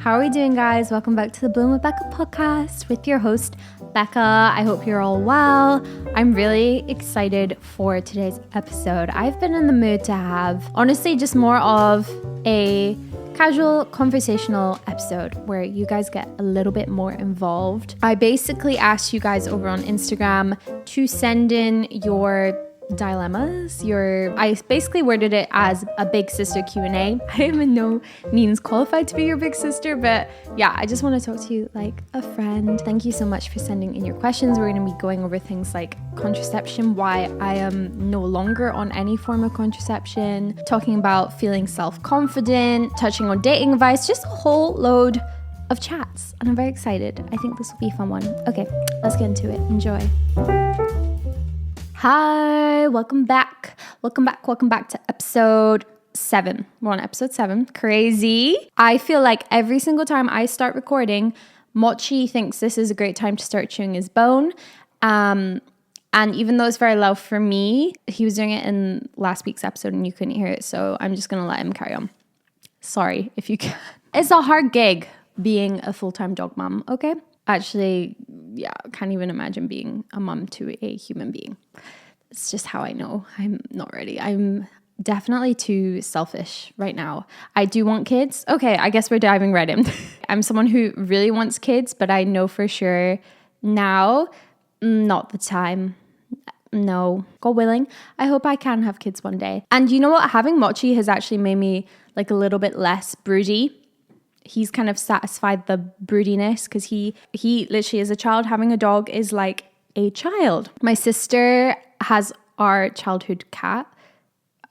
How are we doing, guys? Welcome back to the Bloom with Becca podcast with your host, Becca. I hope you're all well. I'm really excited for today's episode. I've been in the mood to have, honestly, just more of a casual conversational episode where you guys get a little bit more involved. I basically asked you guys over on Instagram to send in your dilemmas. I basically worded it as a big sister Q&A. I am in no means qualified to be your big sister, but yeah, I just want to talk to you like a friend. Thank you so much for sending in your questions. We're going to be going over things like contraception, why I am no longer on any form of contraception, talking about feeling self-confident, touching on dating advice, just a whole load of chats, and I'm very excited. I think this will be a fun one. Okay, let's get into it. Enjoy. Hi, welcome back to episode 7. We're on episode 7. Crazy. I feel like every single time I start recording, Mochi thinks this is a great time to start chewing his bone. And even though it's very loud for me, he was doing it in last week's episode and you couldn't hear it, so I'm just going to let him carry on. Sorry if you can. It's a hard gig being a full-time dog mom, okay? Actually, yeah, can't even imagine being a mom to a human being. It's just how I know I'm not ready. I'm definitely too selfish right now. I do want kids. Okay, I guess we're diving right in. I'm someone who really wants kids, but I know for sure now, not the time. No, God willing. I hope I can have kids one day. And you know what? Having Mochi has actually made me like a little bit less broody. He's kind of satisfied the broodiness because he literally, as a child, having a dog is like a child. My sister has our childhood cat.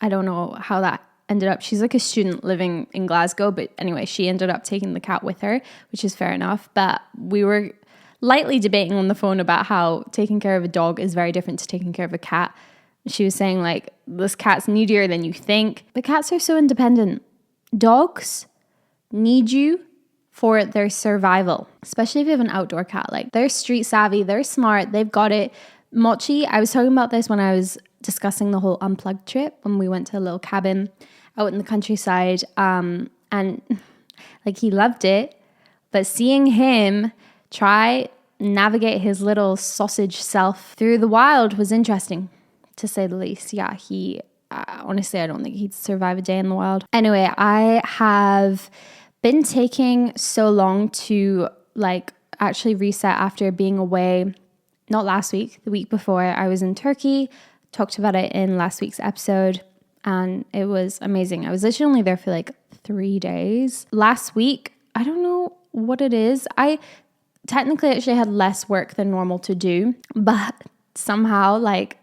I don't know how that ended up. She's like a student living in Glasgow, but anyway, she ended up taking the cat with her, which is fair enough. But we were lightly debating on the phone about how taking care of a dog is very different to taking care of a cat. She was saying like, this cat's needier than you think. But cats are so independent. Dogs need you for their survival, especially if you have an outdoor cat. Like, they're street savvy, they're smart, they've got it. Mochi, I was talking about this when I was discussing the whole unplugged trip when we went to a little cabin out in the countryside, and like he loved it, but seeing him try navigate his little sausage self through the wild was interesting, to say the least. Yeah, he honestly, I don't think he'd survive a day in the wild. Anyway, I have been taking so long to like actually reset after being away. Not last week, the week before. I was in Turkey, talked about it in last week's episode, and it was amazing. I was literally only there for like 3 days. Last week, I don't know what it is. I technically actually had less work than normal to do, but somehow like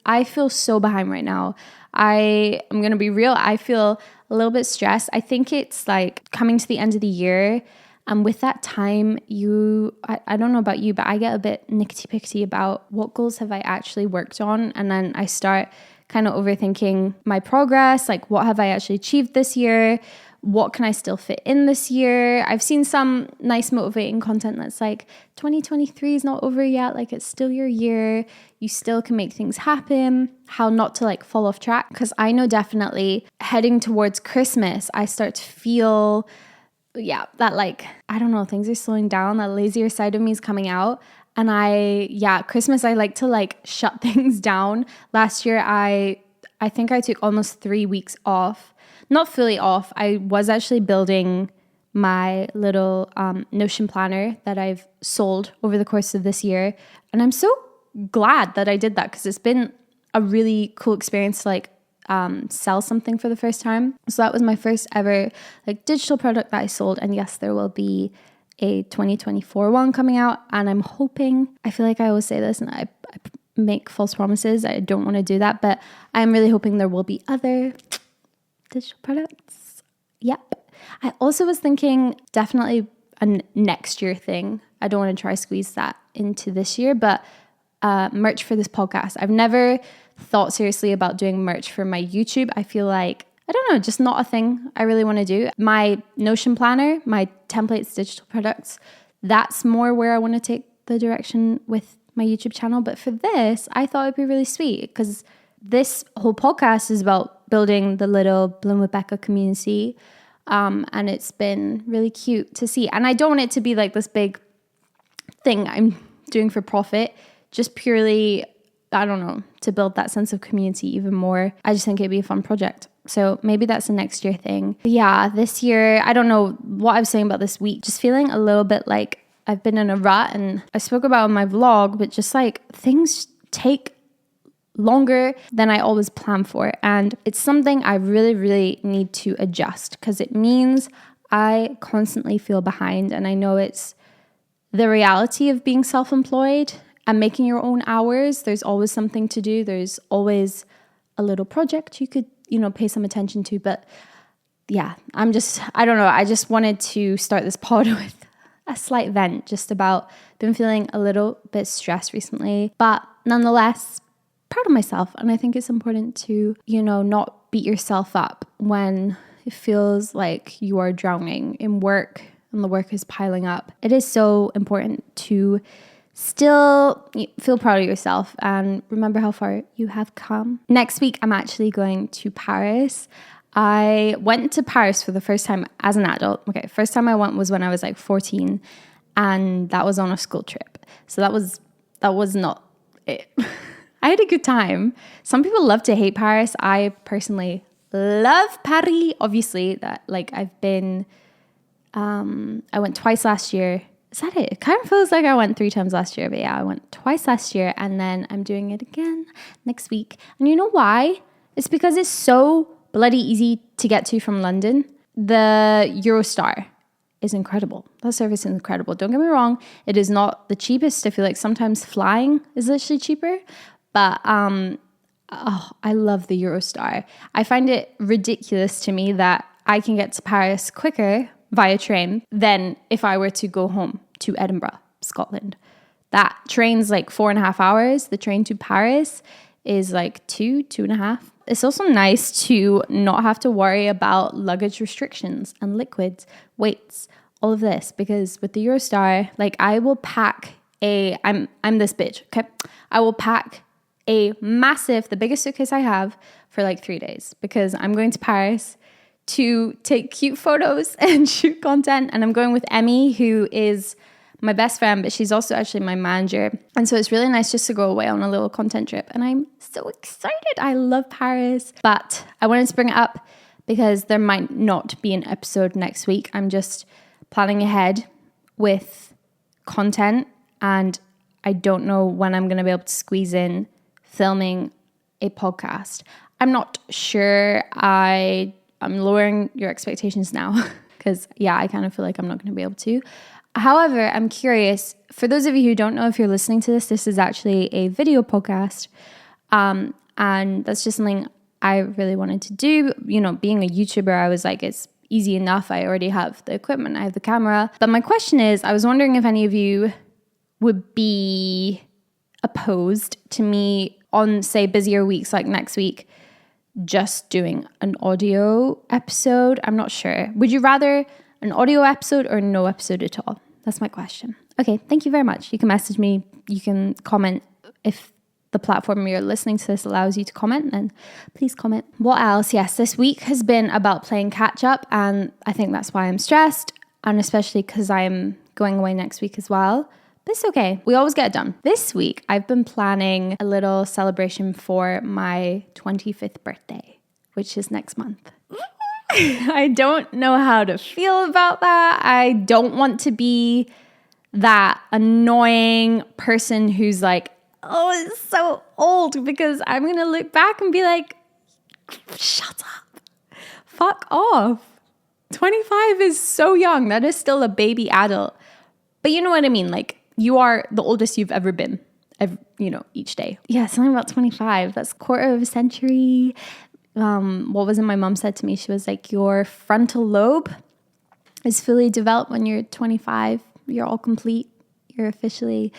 I feel so behind right now. I'm going to be real. I feel a little bit stressed. I think it's like coming to the end of the year. And with that time, I don't know about you, but I get a bit nickety-pickety about what goals have I actually worked on. And then I start kind of overthinking my progress. Like, what have I actually achieved this year? What can I still fit in this year? I've seen some nice motivating content that's like, 2023 is not over yet. Like, it's still your year. You still can make things happen. How not to like fall off track. Because I know definitely heading towards Christmas, I start to feel, that like, I don't know, things are slowing down. That lazier side of me is coming out. And Christmas, I like to like shut things down. Last year, I think I took almost 3 weeks off. Not fully off. I was actually building my little Notion planner that I've sold over the course of this year. And I'm so glad that I did that because it's been a really cool experience to like sell something for the first time. So that was my first ever like digital product that I sold. And yes, there will be a 2024 one coming out. And I'm hoping, I feel like I always say this and I make false promises. I don't want to do that, but I'm really hoping there will be other digital products. Yep. I also was thinking definitely a next year thing. I don't want to try squeeze that into this year, but merch for this podcast. I've never thought seriously about doing merch for my YouTube. I feel like, I don't know, just not a thing I really want to do. My Notion planner, my templates, digital products, that's more where I want to take the direction with my YouTube channel. But for this, I thought it'd be really sweet because this whole podcast is about building the little Bloom with Becca community. And it's been really cute to see. And I don't want it to be like this big thing I'm doing for profit, just purely, I don't know, to build that sense of community even more. I just think it'd be a fun project. So maybe that's a next year thing. But yeah, this year, I don't know what I was saying about this week, just feeling a little bit like I've been in a rut, and I spoke about it in my vlog, but just like things take longer than I always plan for. And it's something I really, really need to adjust, because it means I constantly feel behind. And I know it's the reality of being self-employed and making your own hours. There's always something to do. There's always a little project you could, pay some attention to. But yeah, I don't know. I just wanted to start this pod with a slight vent just about been feeling a little bit stressed recently, but nonetheless, proud of myself. And I think it's important to, not beat yourself up when it feels like you are drowning in work and the work is piling up. It is so important to still feel proud of yourself and remember how far you have come. Next week, I'm actually going to Paris. I went to Paris for the first time as an adult. Okay, first time I went was when I was like 14, and that was on a school trip. So that was not it. I had a good time. Some people love to hate Paris. I personally love Paris. Obviously, I went twice last year. Is that it? It kind of feels like I went 3 times last year, but yeah, I went twice last year, and then I'm doing it again next week. And you know why? It's because it's so bloody easy to get to from London. The Eurostar is incredible. That service is incredible. Don't get me wrong. It is not the cheapest. I feel like sometimes flying is literally cheaper, but I love the Eurostar. I find it ridiculous to me that I can get to Paris quicker via train than if I were to go home to Edinburgh, Scotland. That train's like 4.5 hours. The train to Paris is like 2.5. It's also nice to not have to worry about luggage restrictions and liquids, weights, all of this, because with the Eurostar, I will pack I'm this bitch, okay? I will pack the biggest suitcase I have for like 3 days, because I'm going to Paris to take cute photos and shoot content. And I'm going with Emmy, who is my best friend, but she's also actually my manager. And so it's really nice just to go away on a little content trip. And I'm so excited. I love Paris. But I wanted to bring it up because there might not be an episode next week. I'm just planning ahead with content, and I don't know when I'm going to be able to squeeze in filming a podcast. I'm not sure. I'm lowering your expectations now because, I kind of feel like I'm not going to be able to. However, I'm curious, for those of you who don't know, if you're listening to this is actually a video podcast. And that's just something I really wanted to do. Being a YouTuber, I was like, it's easy enough. I already have the equipment, I have the camera. But my question is, I was wondering if any of you would be opposed to me on, say, busier weeks like next week, just doing an audio episode. I'm not sure. Would you rather an audio episode or no episode at all? That's my question. Okay, thank you very much. You can message me. You can comment. If the platform you're listening to this allows you to comment, then please comment. What else? Yes, this week has been about playing catch up, and I think that's why I'm stressed, and especially because I'm going away next week as well. But it's okay. We always get it done. This week, I've been planning a little celebration for my 25th birthday, which is next month. I don't know how to feel about that. I don't want to be that annoying person who's like, oh, it's so old, because I'm going to look back and be like, shut up. Fuck off. 25 is so young. That is still a baby adult. But you know what I mean? You are the oldest you've ever been, each day. Yeah, something about 25. That's 1/4 of a century. What was it my mom said to me? She was like, your frontal lobe is fully developed when you're 25. You're all complete. You're officially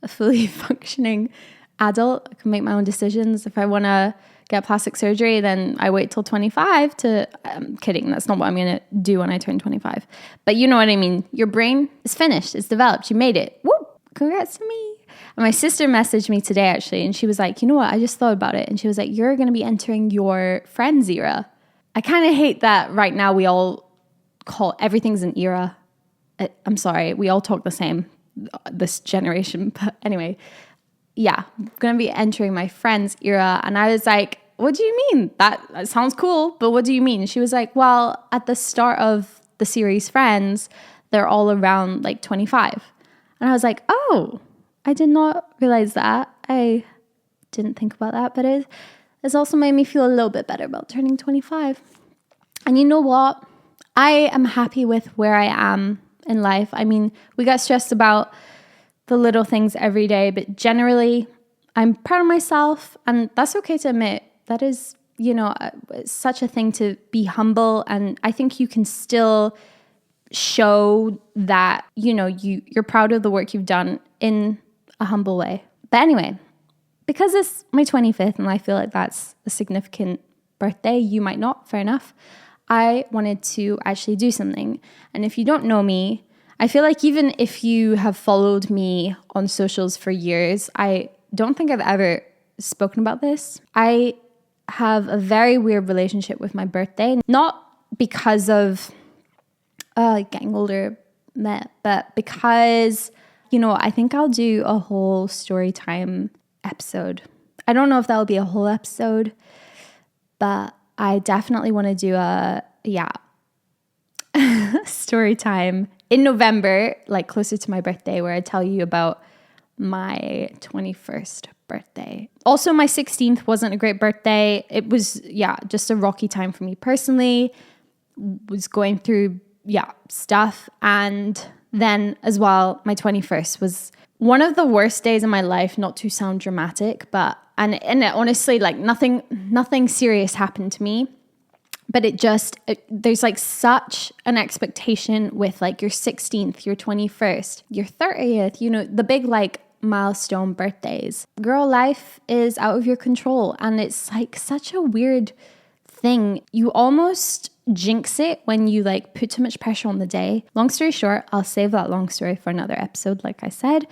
a fully functioning adult. I can make my own decisions. If I want to get plastic surgery, then I wait till 25 to... I'm kidding. That's not what I'm going to do when I turn 25. But you know what I mean. Your brain is finished. It's developed. You made it. Woo! Congrats to me. And my sister messaged me today, actually, and she was like, you know what? I just thought about it. And she was like, you're going to be entering your friends era. I kind of hate that right now we all call everything's an era. I'm sorry, we all talk the same, this generation. But anyway, yeah, I'm going to be entering my friend's era. And I was like, what do you mean? That sounds cool, but what do you mean? She was like, well, at the start of the series Friends, they're all around like 25. And I was like, oh, I did not realize that. I didn't think about that, but it's also made me feel a little bit better about turning 25. And you know what? I am happy with where I am in life. I mean, we get stressed about the little things every day, but generally I'm proud of myself, and that's okay to admit. That is, it's such a thing to be humble, and I think you can still show that, you're proud of the work you've done in a humble way. But anyway, because it's my 25th and I feel like that's a significant birthday, you might not, fair enough, I wanted to actually do something. And if you don't know me, I feel like even if you have followed me on socials for years, I don't think I've ever spoken about this. I have a very weird relationship with my birthday, not because of getting older, but because, I think I'll do a whole story time episode. I don't know if that'll be a whole episode, but I definitely want to do a story time in November, like closer to my birthday, where I tell you about my 21st birthday. Also, my 16th wasn't a great birthday. It was, just a rocky time for me personally. Was going through, stuff. And then as well, my 21st was one of the worst days of my life, not to sound dramatic, but, and honestly, like nothing serious happened to me. But there's like such an expectation with like your 16th, your 21st, your 30th, the big like milestone birthdays. Girl, life is out of your control, and it's like such a weird thing. You almost jinx it when you like put too much pressure on the day. Long story short, I'll save that long story for another episode, like I said.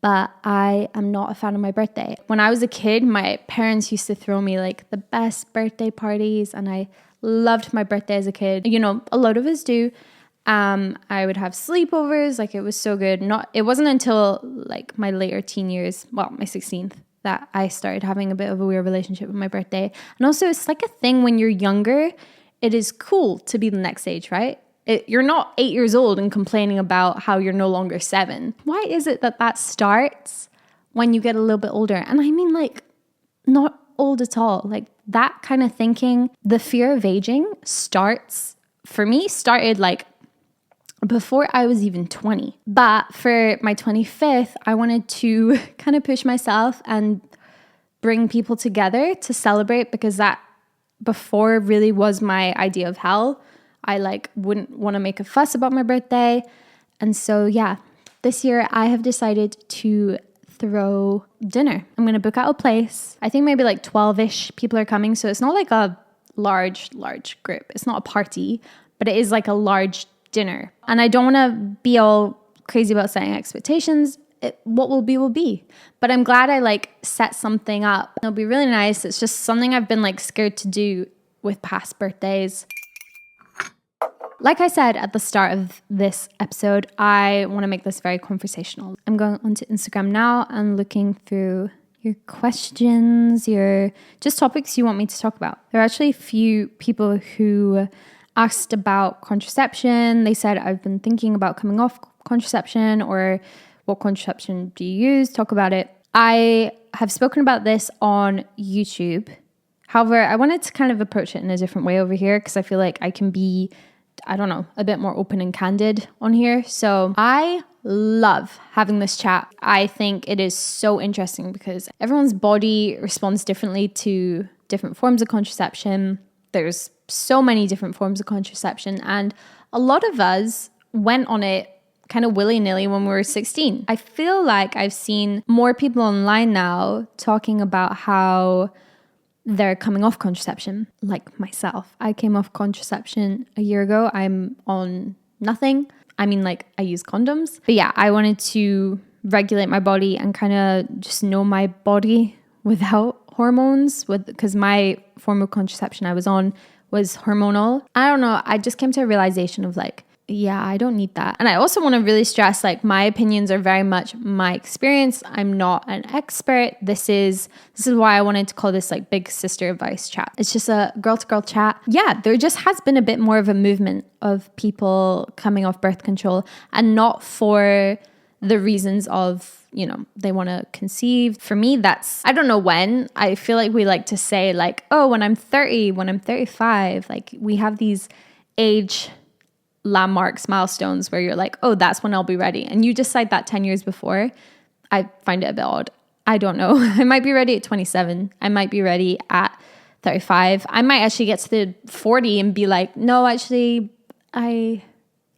But I am not a fan of my birthday. When I was a kid, my parents used to throw me like the best birthday parties, and I loved my birthday as a kid. A lot of us do. I would have sleepovers, like it was so good. It wasn't until like my later teen years, well, my 16th, that I started having a bit of a weird relationship with my birthday. And also it's like a thing when you're younger, it is cool to be the next age, right? You're not 8 years old and complaining about how you're no longer 7. Why is it that starts when you get a little bit older? And I mean like not old at all. Like that kind of thinking, the fear of aging started like before I was even 20. But for my 25th, I wanted to kind of push myself and bring people together to celebrate, because that before really was my idea of hell. I like wouldn't want to make a fuss about my birthday. And so this year I have decided to throw dinner. I'm going to book out a place. I think maybe like 12-ish people are coming. So it's not like a large group. It's not a party, but it is like a large dinner. And I don't want to be all crazy about setting expectations. What will be will be. But I'm glad I like set something up. It'll be really nice. It's just something I've been like scared to do with past birthdays. Like I said at the start of this episode, I want to make this very conversational. I'm going onto Instagram now and looking through your questions, your just topics you want me to talk about. There are actually a few people who asked about contraception. They said, I've been thinking about coming off contraception, or what contraception do you use? Talk about it. I have spoken about this on YouTube. However, I wanted to kind of approach it in a different way over here, because I feel like I can be, a bit more open and candid on here. So I love having this chat. I think it is so interesting because everyone's body responds differently to different forms of contraception. There's so many different forms of contraception, and a lot of us went on it kind of willy-nilly when we were 16. I feel like I've seen more people online now talking about how they're coming off contraception, like myself. I came off contraception a year ago. I'm on nothing. I mean, like, I use condoms. But yeah, I wanted to regulate my body and kind of just know my body without hormones, because my form of contraception I was on was hormonal. I don't know. I just came to a realization of like, yeah, I don't need that. And I also want to really stress, like, my opinions are very much my experience. I'm not an expert. This is why I wanted to call this like big sister advice chat. It's just a girl to girl chat. Yeah, there just has been a bit more of a movement of people coming off birth control, and not for the reasons of, you know, they want to conceive. For me, that's, I don't know when. I feel like we like to say like, oh, when I'm 30, when I'm 35, like we have these age landmarks, milestones where you're like, oh, that's when I'll be ready. And you decide that 10 years before. I find it a bit odd. I don't know. I might be ready at 27. I might be ready at 35. I might actually get to the 40 and be like, no, actually, I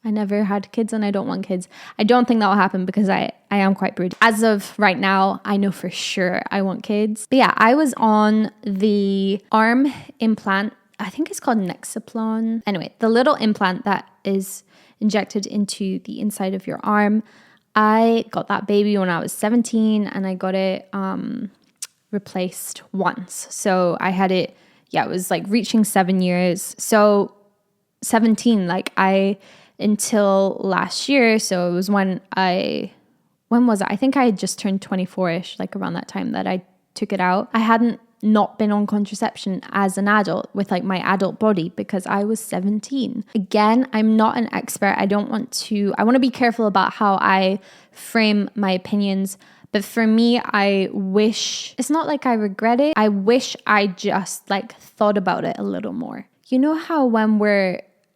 never had kids and I don't want kids. I don't think that will happen because I am quite broody. As of right now, I know for sure I want kids. But yeah, I was on the arm implant. I think it's called Nexaplon. Anyway, the little implant that is injected into the inside of your arm. I got that baby when I was 17 and I got it replaced once. So I had it, it was like reaching 7 years. So 17, like until last year. So it was when was it? I think I had just turned 24-ish, like around that time that I took it out. I hadn't not been on contraception as an adult with like my adult body because I was 17. Again, I'm not an expert. I want to be careful about how I frame my opinions. But for me, I wish, it's not like I regret it. I wish I just like thought about it a little more. You know how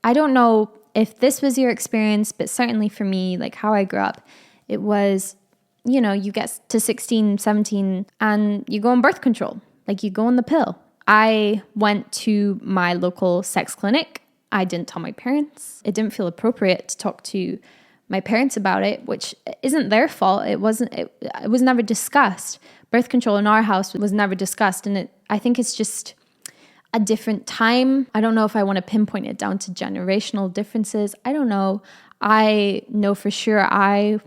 I don't know if this was your experience, but certainly for me, like how I grew up, it was, you know, you get to 16, 17 and you go on birth control. Like you go on the pill. I went to my local sex clinic. I didn't tell my parents. It didn't feel appropriate to talk to my parents about it, which isn't their fault. It was never discussed. Birth control in our house was never discussed. And I think it's just a different time. I don't know if I want to pinpoint it down to generational differences. I don't know. I know for sure I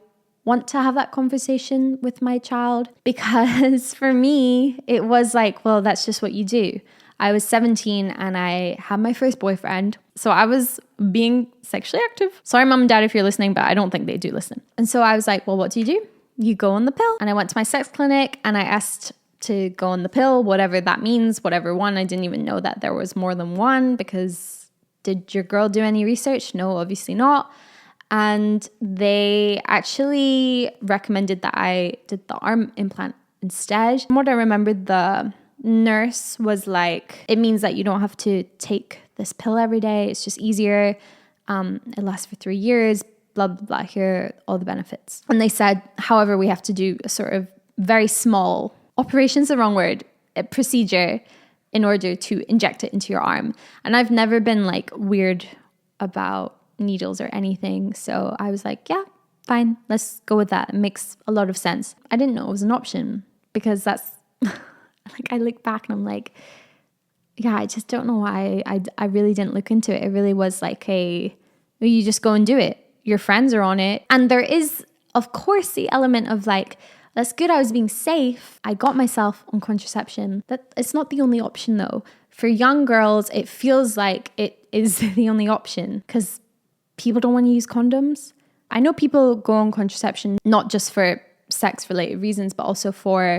want to have that conversation with my child because for me, it was like, well, that's just what you do. I was 17 and I had my first boyfriend. So I was being sexually active. Sorry, mom and dad, if you're listening, but I don't think they do listen. And so I was like, well, what do? You go on the pill. And I went to my sex clinic and I asked to go on the pill, whatever that means, whatever one. I didn't even know that there was more than one because did your girl do any research? No, obviously not. And they actually recommended that I did the arm implant instead. From what I remember, the nurse was like, it means that you don't have to take this pill every day. It's just easier. It lasts for 3 years, blah, blah, blah. Here are all the benefits. And they said, however, we have to do a sort of very small, operation's the wrong word, a procedure in order to inject it into your arm. And I've never been like weird about needles or anything. So I was like, yeah, fine, let's go with that. It makes a lot of sense. I didn't know it was an option because that's like, I look back and I'm like, yeah, I just don't know why I really didn't look into it. It really was like you just go and do it. Your friends are on it. And there is, of course, the element of like, that's good, I was being safe. I got myself on contraception. That it's not the only option though. For young girls, it feels like it is the only option because people don't want to use condoms. I know people go on contraception not just for sex related reasons, but also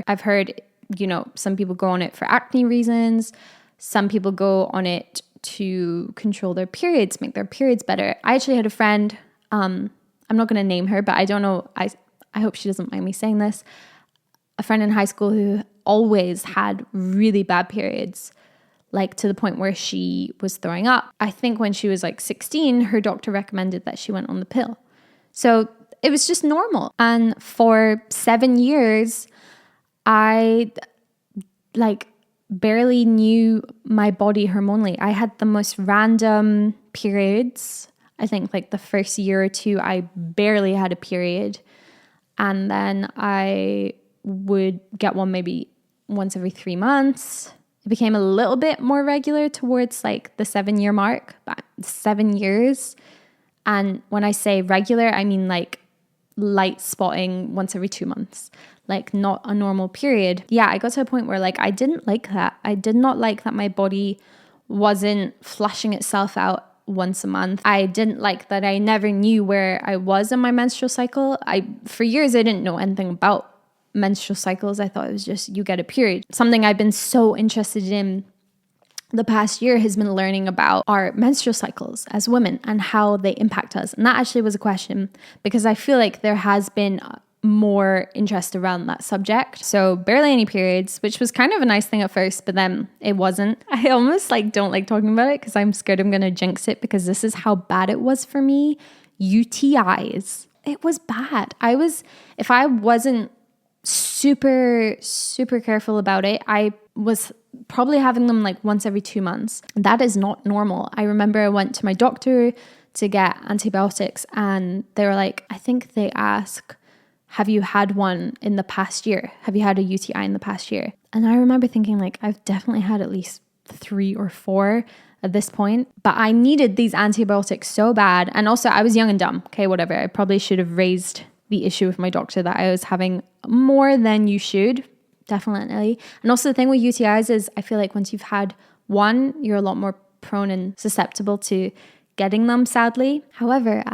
I've heard, you know, some people go on it for acne reasons. Some people go on it to control their periods, make their periods better. I actually had a friend, I'm not going to name her, but I don't know, I hope she doesn't mind me saying this. A friend in high school who always had really bad periods, like to the point where she was throwing up. I think when she was like 16, her doctor recommended that she went on the pill. So it was just normal. And for 7 years, I like barely knew my body hormonally. I had the most random periods. I think like the first year or two, I barely had a period. And then I would get one maybe once every 3 months. It became a little bit more regular towards like the 7-year mark, but 7 years. And when I say regular, I mean like light spotting once every 2 months, like not a normal period. Yeah, I got to a point where like I didn't like that. I did not like that my body wasn't flushing itself out once a month. I didn't like that I never knew where I was in my menstrual cycle. For years, I didn't know anything about menstrual cycles. I thought it was just you get a period. Something I've been so interested in the past year has been learning about our menstrual cycles as women and how they impact us. And that actually was a question because I feel like there has been more interest around that subject. So barely any periods, which was kind of a nice thing at first, but then it wasn't. I almost don't like talking about it because I'm scared I'm going to jinx it because this is how bad it was for me. UTIs. It was bad. If I wasn't super, super careful about it, I was probably having them once every 2 months. That is not normal. I remember I went to my doctor to get antibiotics and they were like, I think they ask, have you had one in the past year? Have you had a UTI in the past year? And I remember thinking I've definitely had at least 3 or 4 at this point, but I needed these antibiotics so bad. And also I was young and dumb. Okay, whatever. I probably should have raised the issue with my doctor that I was having more than you should. Definitely. And also the thing with UTIs is I feel like once you've had one, you're a lot more prone and susceptible to getting them, sadly. However,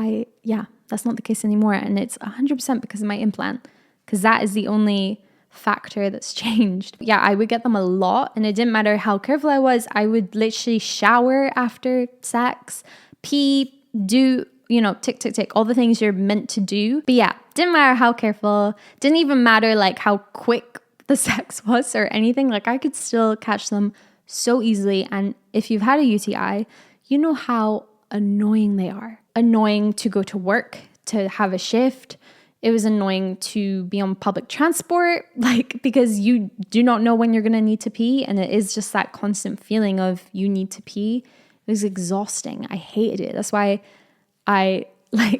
that's not the case anymore. And it's 100% because of my implant, because that is the only factor that's changed. Yeah, I would get them a lot and it didn't matter how careful I was. I would literally shower after sex, pee, do, tick, tick, tick, all the things you're meant to do. But yeah, didn't matter how careful, didn't even matter how quick the sex was or anything. I could still catch them so easily. And if you've had a UTI, you know how annoying they are. Annoying to go to work, to have a shift. It was annoying to be on public transport, because you do not know when you're going to need to pee. And it is just that constant feeling of you need to pee. It was exhausting. I hated it. That's why I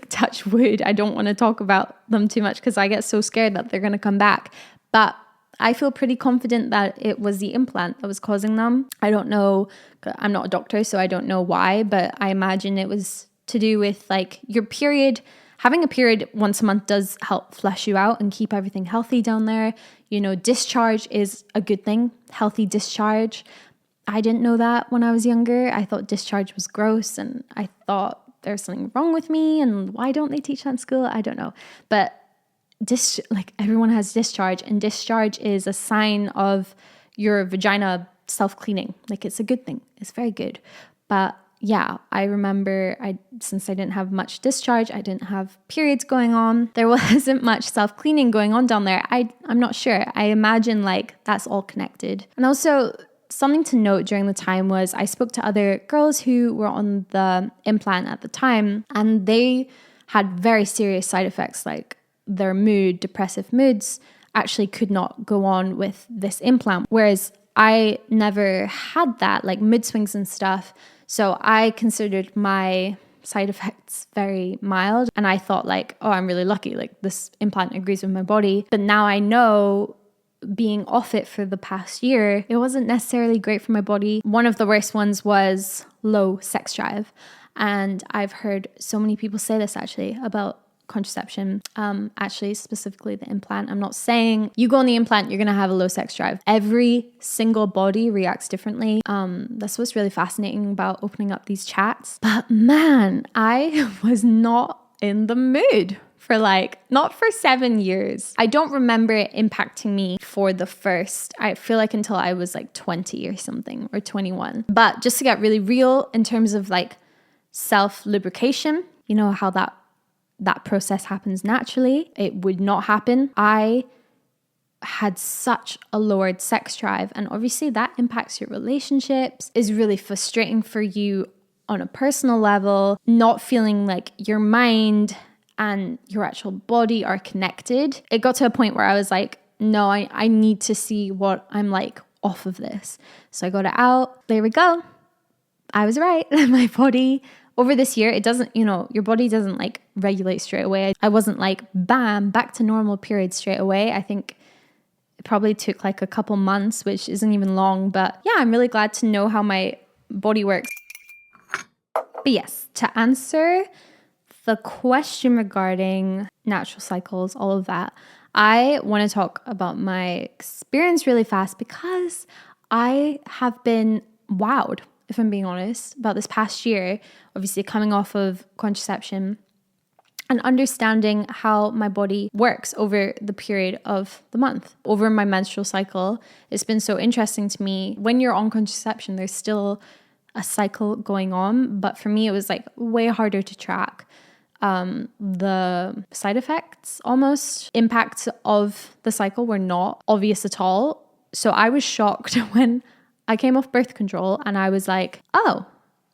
touch wood. I don't want to talk about them too much because I get so scared that they're going to come back. But I feel pretty confident that it was the implant that was causing them. I don't know. I'm not a doctor, so I don't know why, but I imagine it was to do with your period. Having a period once a month does help flush you out and keep everything healthy down there. Discharge is a good thing. Healthy discharge. I didn't know that when I was younger. I thought discharge was gross and I thought there's something wrong with me and why don't they teach that in school? I don't know. But everyone has discharge, and discharge is a sign of your vagina self-cleaning. It's a good thing. It's very good. But yeah, I remember since I didn't have much discharge, I didn't have periods going on. There wasn't much self-cleaning going on down there. I'm not sure. I imagine that's all connected. And also something to note during the time was I spoke to other girls who were on the implant at the time, and they had very serious side effects their mood, depressive moods actually could not go on with this implant. Whereas I never had that, mood swings and stuff. So I considered my side effects very mild. And I thought I'm really lucky. This implant agrees with my body. But now I know being off it for the past year, it wasn't necessarily great for my body. One of the worst ones was low sex drive. And I've heard so many people say this actually about contraception, actually specifically the implant. I'm not saying you go on the implant, you're going to have a low sex drive. Every single body reacts differently. That's what's really fascinating about opening up these chats. But man, I was not in the mood for not for 7 years. I don't remember it impacting me for the first, I feel until I was 20 or something, or 21. But just to get really real in terms of self-lubrication, how that process happens naturally. It would not happen. I had such a lowered sex drive, and obviously that impacts your relationships, is really frustrating for you on a personal level, not feeling your mind and your actual body are connected. It got to a point where I was no, I need to see what I'm off of this. So I got it out. There we go. I was right. My body over this year, it doesn't, your body doesn't regulate straight away. I wasn't bam, back to normal periods straight away. I think it probably took a couple months, which isn't even long. But yeah, I'm really glad to know how my body works. But yes, to answer the question regarding natural cycles, all of that, I want to talk about my experience really fast because I have been wowed. if I'm being honest, about this past year, obviously coming off of contraception and understanding how my body works over the period of the month, over my menstrual cycle. It's been so interesting to me. When you're on contraception, there's still a cycle going on, but for me, it was like way harder to track the side effects, almost impacts of the cycle were not obvious at all. So I was shocked when I came off birth control and I was like, oh,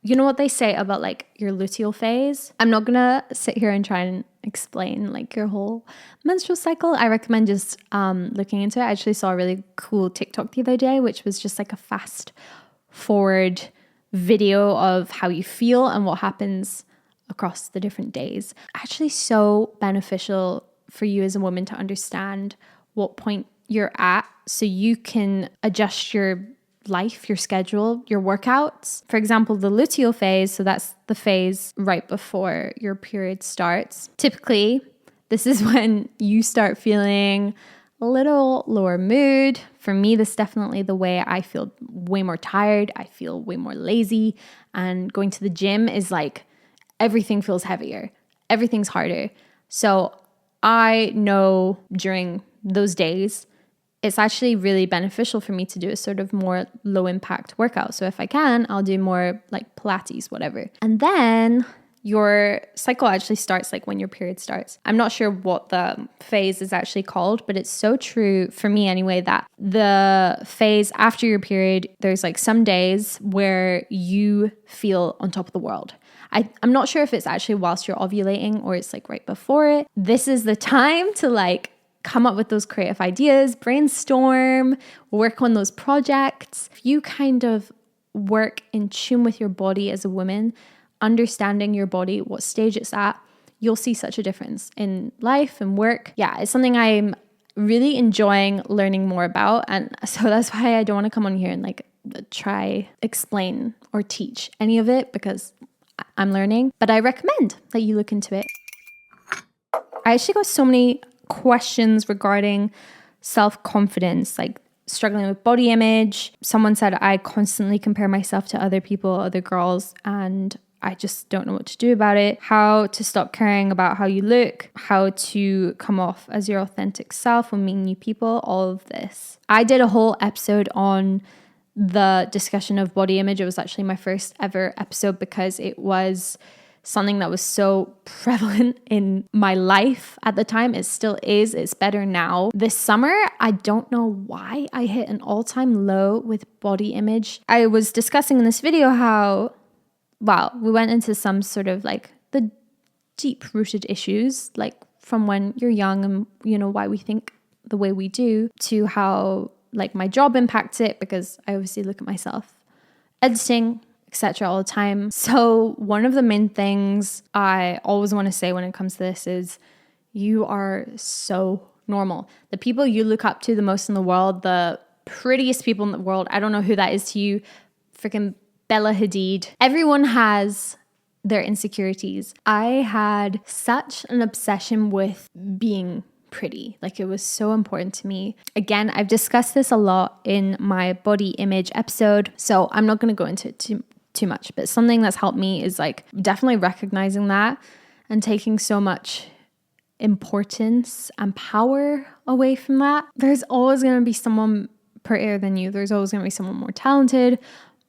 you know what they say about like your luteal phase? I'm not gonna sit here and try and explain like your whole menstrual cycle. I recommend just looking into it. I actually saw a really cool TikTok the other day, which was just like a fast forward video of how you feel and what happens across the different days. Actually so beneficial for you as a woman to understand what point you're at so you can adjust your life, your schedule, your workouts. For example, the luteal phase, so that's the phase right before your period starts. Typically, this is when you start feeling a little lower mood. For me, this is definitely the way I feel way more tired. I feel way more lazy. And going to the gym is like everything feels heavier. Everything's harder. So I know during those days, it's actually really beneficial for me to do a sort of more low impact workout. So if I can, I'll do more like Pilates, whatever. And then your cycle actually starts like when your period starts. I'm not sure what the phase is actually called, but it's so true for me anyway, that the phase after your period, there's like some days where you feel on top of the world. I'm not sure if it's actually whilst you're ovulating or it's like right before it. This is the time to like come up with those creative ideas, brainstorm, work on those projects. If you kind of work in tune with your body as a woman, understanding your body, what stage it's at, you'll see such a difference in life and work. Yeah, it's something I'm really enjoying learning more about. And so that's why I don't want to come on here and like try explain or teach any of it because I'm learning. But I recommend that you look into it. I actually got so many questions regarding self-confidence, like struggling with body image. Someone said I constantly compare myself to other people, other girls, and I just don't know what to do about it. How to stop caring about how you look, how to come off as your authentic self when meeting new people, all of this. I did a whole episode on the discussion of body image. It was actually my first ever episode because it was something that was so prevalent in my life at the time. It still is. It's better now. This summer, I don't know why I hit an all-time low with body image. I was discussing in this video how, we went into some sort of like the deep-rooted issues, like from when you're young and, you know, why we think the way we do, to how like my job impacts it because I obviously look at myself editing, etc. all the time. So one of the main things I always want to say when it comes to this is you are so normal. The people you look up to the most in the world, the prettiest people in the world, I don't know who that is to you, freaking Bella Hadid. Everyone has their insecurities. I had such an obsession with being pretty. Like it was so important to me. Again, I've discussed this a lot in my body image episode, so I'm not going to go into it too much, but something that's helped me is like definitely recognizing that and taking so much importance and power away from that. There's always going to be someone prettier than you. There's always going to be someone more talented,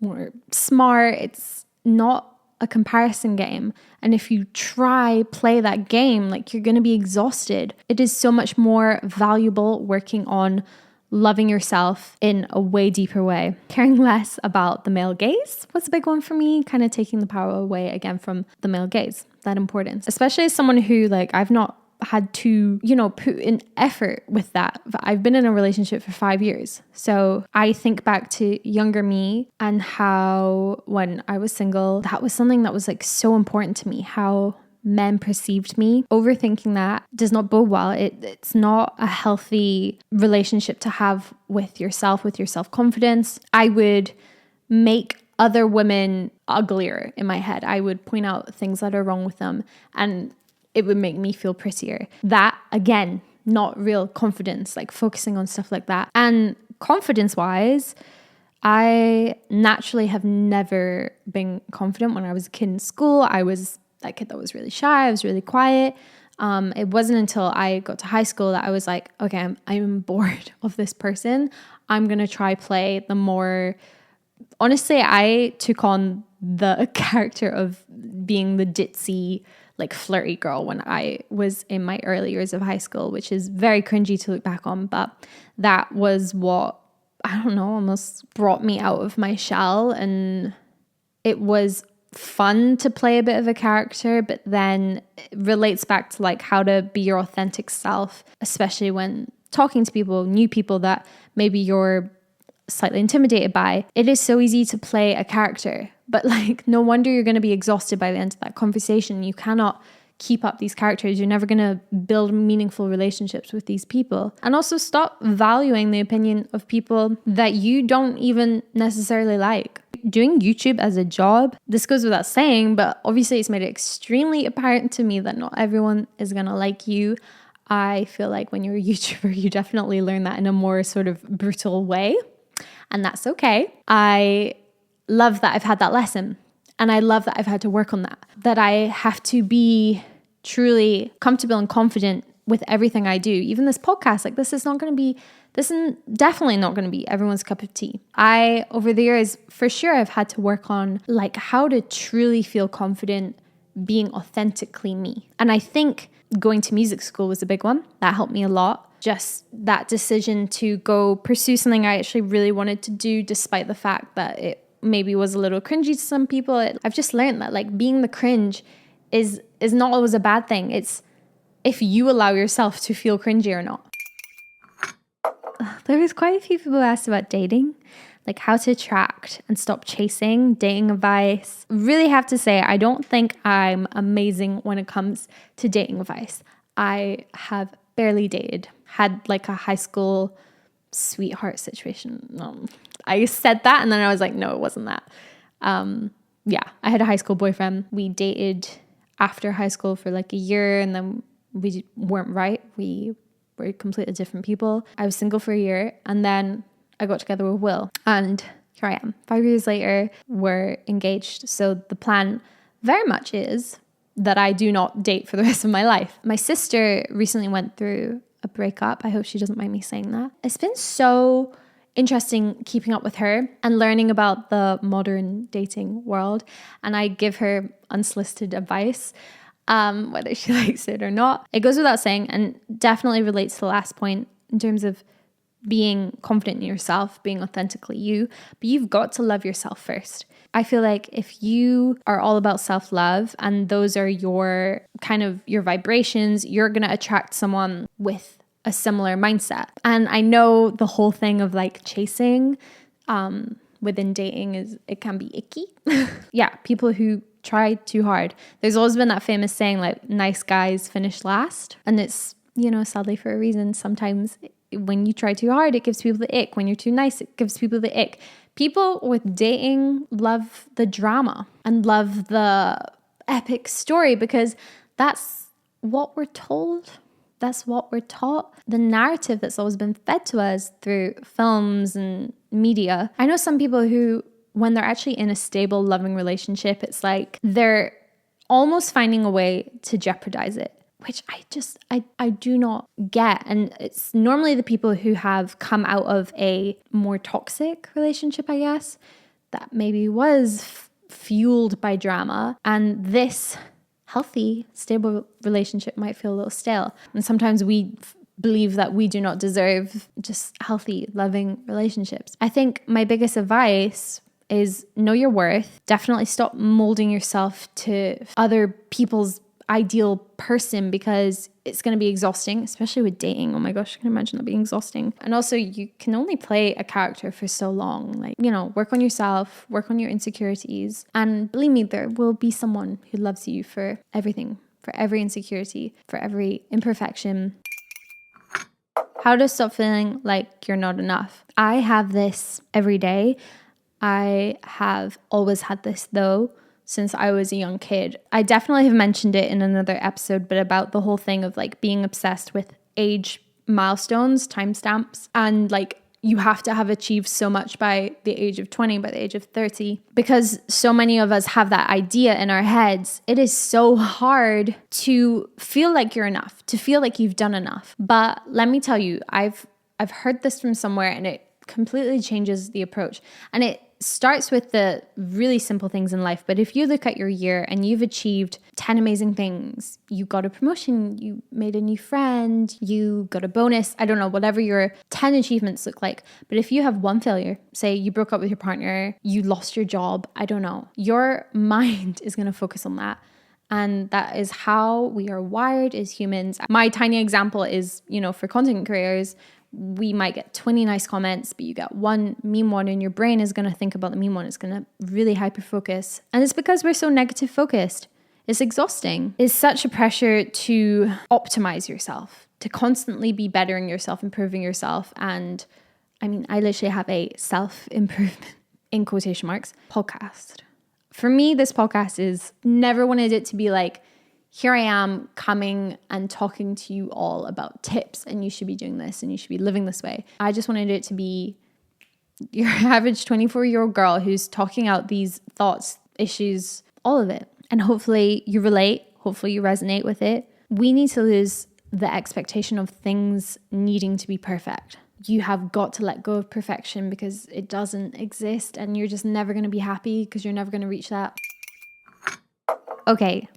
more smart. It's not a comparison game. And if you play that game, like you're going to be exhausted. It is so much more valuable working on loving yourself in a way deeper way. Caring less about the male gaze was a big one for me, kind of taking the power away again from the male gaze, that importance. Especially as someone who like I've not had to, put in effort with that. I've been in a relationship for 5 years. So I think back to younger me and how when I was single, that was something that was like so important to me, how men perceived me. Overthinking that does not bode well. It's not a healthy relationship to have with yourself, with your self-confidence. I would make other women uglier in my head. I would point out things that are wrong with them and it would make me feel prettier. That, again, not real confidence, like focusing on stuff like that. And confidence-wise, I naturally have never been confident. When I was a kid in school, I was that kid that was really shy. I was really quiet. It wasn't until I got to high school that I was like, okay, I'm bored of this person. I'm going to try play the more... Honestly, I took on the character of being the ditzy, like flirty girl when I was in my early years of high school, which is very cringy to look back on. But that was what, I don't know, almost brought me out of my shell. And it was fun to play a bit of a character, but then it relates back to like how to be your authentic self, especially when talking to people, new people that maybe you're slightly intimidated by. It is so easy to play a character, but like no wonder you're going to be exhausted by the end of that conversation. You cannot keep up these characters. You're never going to build meaningful relationships with these people. And also stop valuing the opinion of people that you don't even necessarily like. Doing YouTube as a job, this goes without saying, but obviously it's made it extremely apparent to me that not everyone is going to like you. I feel like when you're a YouTuber, you definitely learn that in a more sort of brutal way. And that's okay. I love that I've had that lesson. And I love that I've had to work on that I have to be truly comfortable and confident with everything I do. Even this podcast, like this is definitely not going to be everyone's cup of tea. Over the years, for sure, I've had to work on like how to truly feel confident being authentically me. And I think going to music school was a big one. That helped me a lot. Just that decision to go pursue something I actually really wanted to do, despite the fact that it maybe was a little cringy to some people. I've just learned that like being the cringe is not always a bad thing. It's if you allow yourself to feel cringy or not. There was quite a few people who asked about dating, like how to attract and stop chasing, dating advice. Really have to say, I don't think I'm amazing when it comes to dating advice. I have barely dated, had like a high school sweetheart situation. I said that and then I was like, no, it wasn't that. Yeah, I had a high school boyfriend. We dated after high school for like a year and then we weren't right. We were completely different people. I was single for a year and then I got together with Will and here I am. 5 years later, we're engaged. So the plan very much is that I do not date for the rest of my life. My sister recently went through a breakup. I hope she doesn't mind me saying that. It's been so interesting keeping up with her and learning about the modern dating world. And I give her unsolicited advice, whether she likes it or not. It goes without saying and definitely relates to the last point in terms of being confident in yourself, being authentically you, but you've got to love yourself first. I feel like if you are all about self-love and those are your kind of your vibrations, you're going to attract someone with a similar mindset. And I know the whole thing of like chasing within dating it can be icky. Yeah, people who try too hard. There's always been that famous saying like nice guys finish last. And it's, sadly for a reason. Sometimes when you try too hard, it gives people the ick. When you're too nice, it gives people the ick. People with dating love the drama and love the epic story because that's what we're told. That's what we're taught. The narrative that's always been fed to us through films and media. I know some people who, when they're actually in a stable, loving relationship, it's like they're almost finding a way to jeopardize it, which I do not get. And it's normally the people who have come out of a more toxic relationship, I guess, that maybe was fueled by drama. And this healthy, stable relationship might feel a little stale. And sometimes we believe that we do not deserve just healthy, loving relationships. I think my biggest advice is know your worth. Definitely stop molding yourself to other people's ideal person because it's going to be exhausting, especially with dating. Oh my gosh, I can imagine that being exhausting. And also you can only play a character for so long. Like, work on yourself, work on your insecurities. And believe me, there will be someone who loves you for everything, for every insecurity, for every imperfection. How to stop feeling like you're not enough. I have this every day. I have always had this though, since I was a young kid. I definitely have mentioned it in another episode, but about the whole thing of like being obsessed with age milestones, timestamps, and like you have to have achieved so much by the age of 20, by the age of 30. Because so many of us have that idea in our heads, it is so hard to feel like you're enough, to feel like you've done enough. But let me tell you, I've heard this from somewhere, and it completely changes the approach. And it starts with the really simple things in life. But if you look at your year and you've achieved 10 amazing things, you got a promotion, you made a new friend, you got a bonus, I don't know, whatever your 10 achievements look like. But if you have one failure, say you broke up with your partner, you lost your job, I don't know, your mind is going to focus on that. And that is how we are wired as humans. My tiny example is, for content creators, we might get 20 nice comments, but you get one mean one and your brain is going to think about the mean one. It's going to really hyper focus. And it's because we're so negative focused. It's exhausting. It's such a pressure to optimize yourself, to constantly be bettering yourself, improving yourself. And I literally have a self-improvement, in quotation marks, podcast. For me, this podcast is never wanted it to be like, here I am coming and talking to you all about tips and you should be doing this and you should be living this way. I just wanted it to be your average 24-year-old girl who's talking out these thoughts, issues, all of it. And hopefully you relate, hopefully you resonate with it. We need to lose the expectation of things needing to be perfect. You have got to let go of perfection because it doesn't exist and you're just never going to be happy because you're never going to reach that. Okay.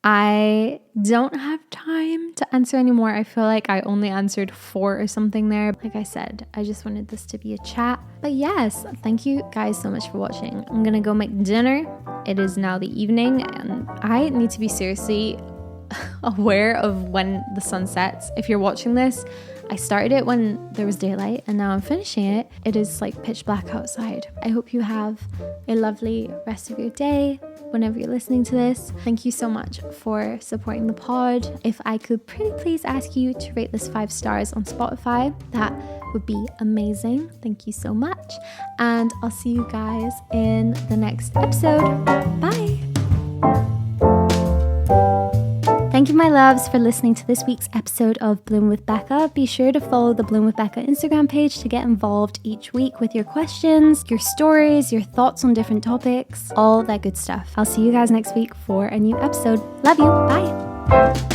I don't have time to answer anymore. I feel like I only answered 4 or something there. Like I said, I just wanted this to be a chat. But yes, thank you guys so much for watching. I'm gonna go make dinner. It is now the evening and I need to be seriously aware of when the sun sets. If you're watching this, I started it when there was daylight and now I'm finishing it. It is like pitch black outside. I hope you have a lovely rest of your day whenever you're listening to this. Thank you so much for supporting the pod. If I could pretty please ask you to rate this 5 stars on Spotify, that would be amazing. Thank you so much. And I'll see you guys in the next episode. Bye. Thank you, my loves, for listening to this week's episode of Bloom with Becca. Be sure to follow the Bloom with Becca Instagram page to get involved each week with your questions, your stories, your thoughts on different topics, all that good stuff. I'll see you guys next week for a new episode. Love you. Bye.